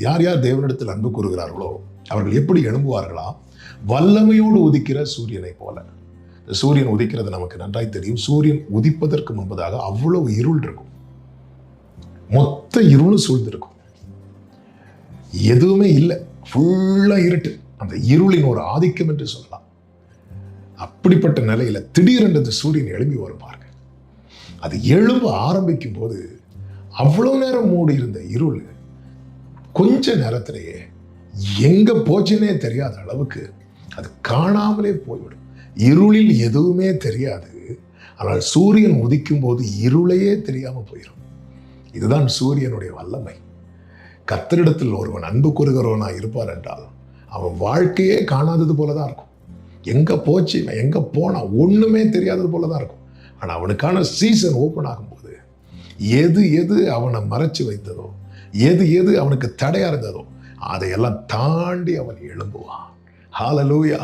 யார் யார் தேவனிடத்தில் அன்பு கூறுகிறார்களோ அவர்கள் எப்படி எழும்புவார்களா? வல்லமையோடு உதிக்கிற சூரியனை போல. சூரியன் உதிக்கிறது நமக்கு நன்றாய் தெரியும். சூரியன் உதிப்பதற்கு முன்பதாக அவ்வளவு இருள் இருக்கும், மொத்த இருளும் சூழ்ந்திருக்கும், எதுவுமே இல்லை, ஃபுல்லா இருட்டு. அந்த இருளின் ஒரு ஆதிக்கம் என்று சொல்லலாம். அப்படிப்பட்ட நிலையில திடீரென்று சூரியன் எழும்பி வரும் பாருங்க. அது எழும்ப ஆரம்பிக்கும் போது அவ்வளவு நேரம் மூடி இருந்த இருள் கொஞ்ச நேரத்திலேயே எங்க போச்சுன்னே தெரியாத அளவுக்கு அது காணாமலே போய்விடும். இருளில் எதுவுமே தெரியாது, ஆனால் சூரியன் உதிக்கும் போது இருளையே தெரியாம போயிடும். இதுதான் சூரியனுடைய வல்லமை. கர்த்தரிடத்தில் ஒருவன் அன்பு கூறுகிறவனா இருப்பார் என்றால் அவன் வாழ்க்கையே காணாதது போலதான் இருக்கும். எங்க போச்சு, எங்க போனா ஒண்ணுமே தெரியாதது போலதான் இருக்கும். ஆனா அவனுக்கான சீசன் ஓப்பன் ஆகும்போது எது எது அவனை மறைச்சு வைத்ததோ, எது எது அவனுக்கு தடையா இருந்ததோ அதையெல்லாம் தாண்டி அவன் எழும்புவான். ஹல்லேலூயா.